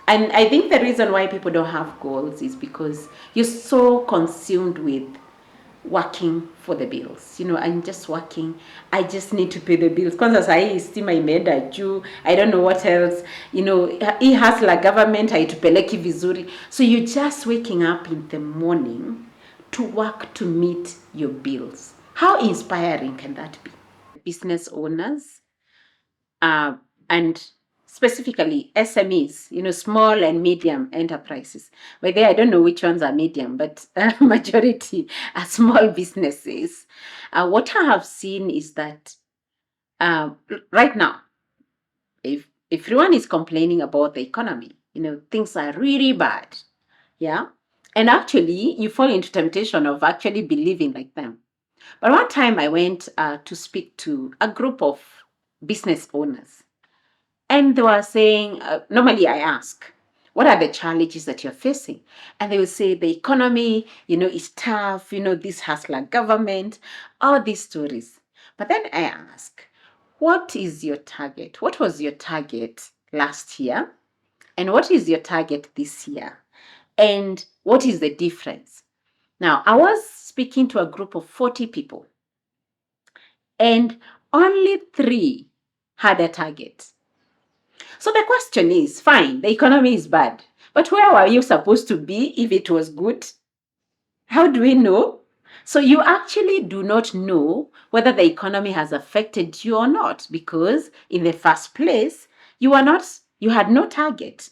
And I think the reason why people don't have goals is because you're so consumed with working for the bills. I'm just working. I just need to pay the bills. Kwanza sahi stima imeenda juu. I don't know what else. Hii hustler government haitupeleki vizuri. So you're just waking up in the morning to work to meet your bills. How inspiring can that be? Business owners, and specifically SMEs, small and medium enterprises. But there, I don't know which ones are medium, but majority are small businesses. What I have seen is that uh, right now, if everyone is complaining about the economy, things are really bad. Yeah. And actually, you fall into temptation of actually believing like them. But one time I went to speak to a group of business owners. And they were saying, normally I ask, what are the challenges that you're facing? And they will say, the economy, is tough, this hustler government, all these stories. But then I ask, what is your target? What was your target last year? And what is your target this year? And what is the difference? Now, I was speaking to a group of 40 people, and only 3 had a target. So the question is, fine, the economy is bad, but where were you supposed to be if it was good? How do we know? So you actually do not know whether the economy has affected you or not, because in the first place, you had no target.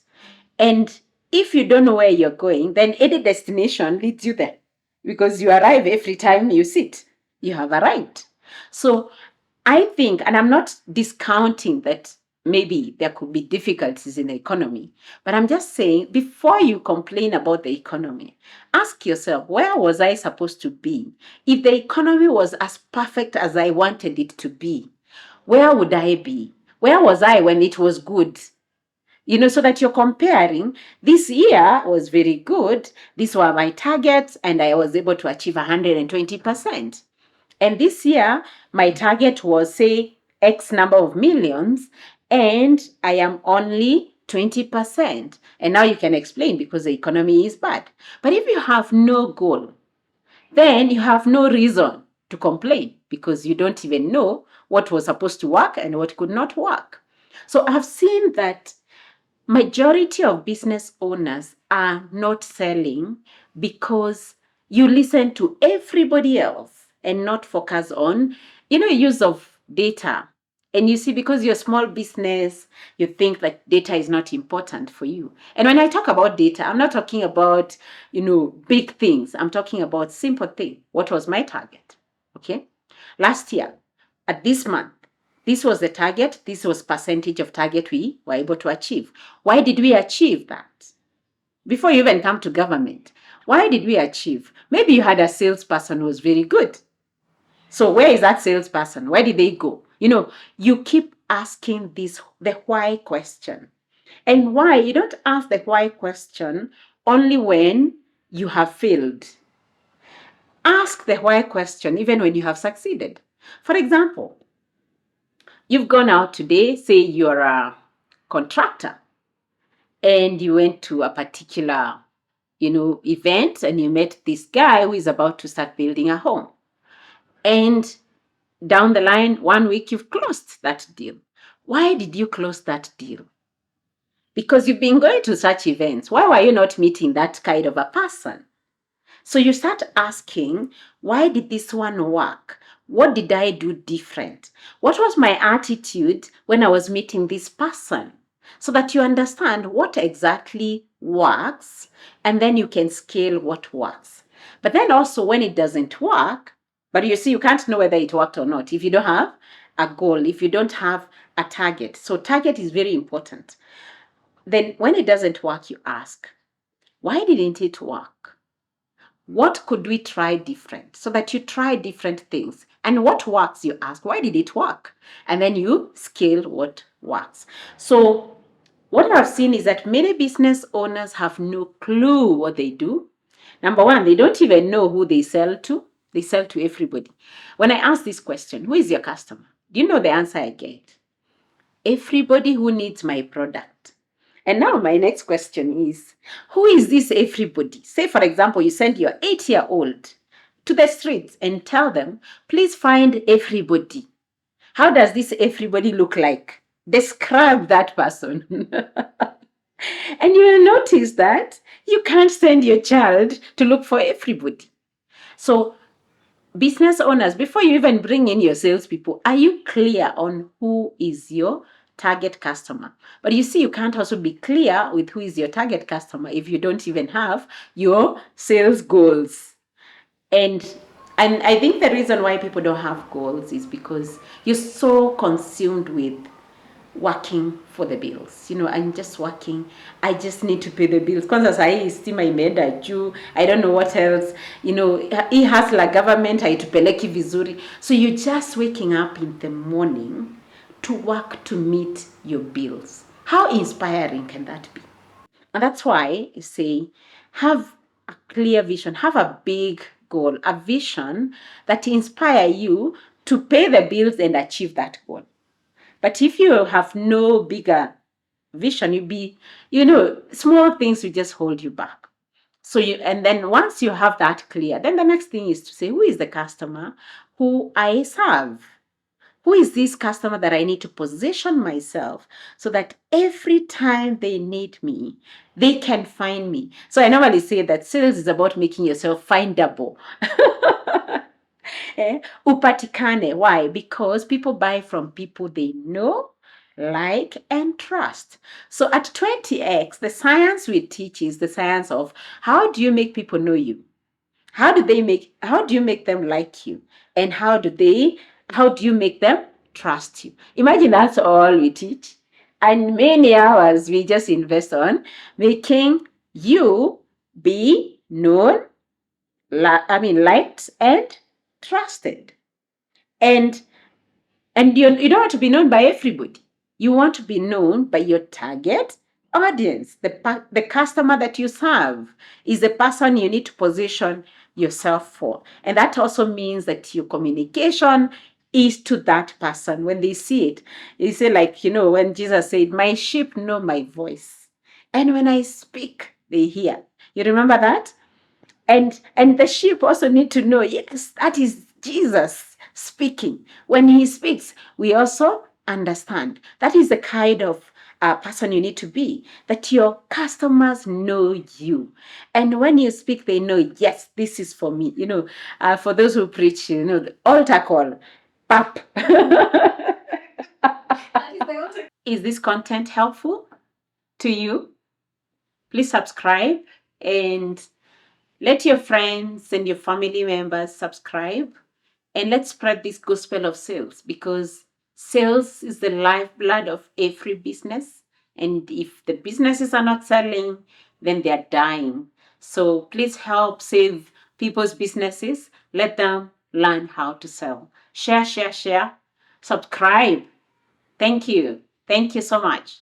And if you don't know where you're going, then any destination leads you there, because you arrive every time you sit. You have arrived. So I think, and I'm not discounting that maybe there could be difficulties in the economy, but I'm just saying, before you complain about the economy, ask yourself, where was I supposed to be? If the economy was as perfect as I wanted it to be, where would I be? Where was I when it was good? So that you're comparing, this year was very good, these were my targets, and I was able to achieve 120%. And this year, my target was, say, X number of millions, and I am only 20%. And now you can explain, because the economy is bad. But if you have no goal, then you have no reason to complain, because you don't even know what was supposed to work and what could not work. So I've seen that majority of business owners are not selling because you listen to everybody else and not focus on use of data. And you see, because you're a small business, you think that data is not important for you. And when I talk about data, I'm not talking about big things. I'm talking about simple thing. What was my target? Okay, last year at this month, this was the target. This was percentage of target we were able to achieve. Why did we achieve that? Before you even come to government, why did we achieve? Maybe you had a salesperson who was very good. So where is that salesperson? Where did they go? You keep asking the why question. And why? You don't ask the why question only when you have failed. Ask the why question even when you have succeeded. For example, you've gone out today, say you're a contractor, and you went to a particular, event, and you met this guy who is about to start building a home. And down the line, 1 week, you've closed that deal. Why did you close that deal? Because you've been going to such events. Why were you not meeting that kind of a person? So you start asking, why did this one work? What did I do different? What was my attitude when I was meeting this person? So that you understand what exactly works, and then you can scale what works. But then also, when it doesn't work, but you see, you can't know whether it worked or not if you don't have a goal, if you don't have a target. So target is very important. Then when it doesn't work, you ask, why didn't it work? What could we try different? So that you try different things. And what works, you ask, why did it work? And then you scale what works. So what I've seen is that many business owners have no clue what they do. Number one, they don't even know who they sell to. They sell to everybody. When I ask this question, who is your customer? Do you know the answer I get? Everybody who needs my product. And now my next question is, who is this everybody? Say, for example, you send your 8-year-old to the streets and tell them, please find everybody. How does this everybody look like? Describe that person. And you will notice that you can't send your child to look for everybody. So, business owners, before you even bring in your salespeople, are you clear on who is your target customer? But you see, you can't also be clear with who is your target customer if you don't even have your sales goals. And I think the reason why people don't have goals is because you're so consumed with working for the bills. I'm just working. I just need to pay the bills. Kwanza sahi stima imeenda juu. I don't know what else. Hii hustler government haitupeleki vizuri. So you're just waking up in the morning to work to meet your bills. How inspiring can that be? And that's why you say, have a clear vision, have a big goal, a vision that inspire you to pay the bills and achieve that goal. But if you have no bigger vision, small things will just hold you back. And then once you have that clear, then the next thing is to say, who is the customer who I serve? Who is this customer that I need to position myself so that every time they need me, they can find me? So I normally say that sales is about making yourself findable. Upatikane. Why? Because people buy from people they know, like, and trust. So at 20x, the science we teach is the science of how do you make people know you? How do you make them like you? And how do you make them trust you? Imagine that's all we teach. And many hours we just invest on making you be known, liked and trusted. And you don't want to be known by everybody. You want to be known by your target audience. The customer that you serve is the person you need to position yourself for. And that also means that your communication is to that person. When they see it, you say, like, when Jesus said, my sheep know my voice. And when I speak, they hear. You remember that? And the sheep also need to know, yes, that is Jesus speaking. When he speaks, we also understand. That is the kind of person you need to be, that your customers know you. And when you speak, they know, yes, this is for me. For those who preach, the altar call, pap. Is this content helpful to you? Please subscribe and let your friends and your family members subscribe, and let's spread this gospel of sales, because sales is the lifeblood of every business. And if the businesses are not selling, then they are dying. So please help save people's businesses. Let them learn how to sell. Share, share, share. Subscribe. Thank you. Thank you so much.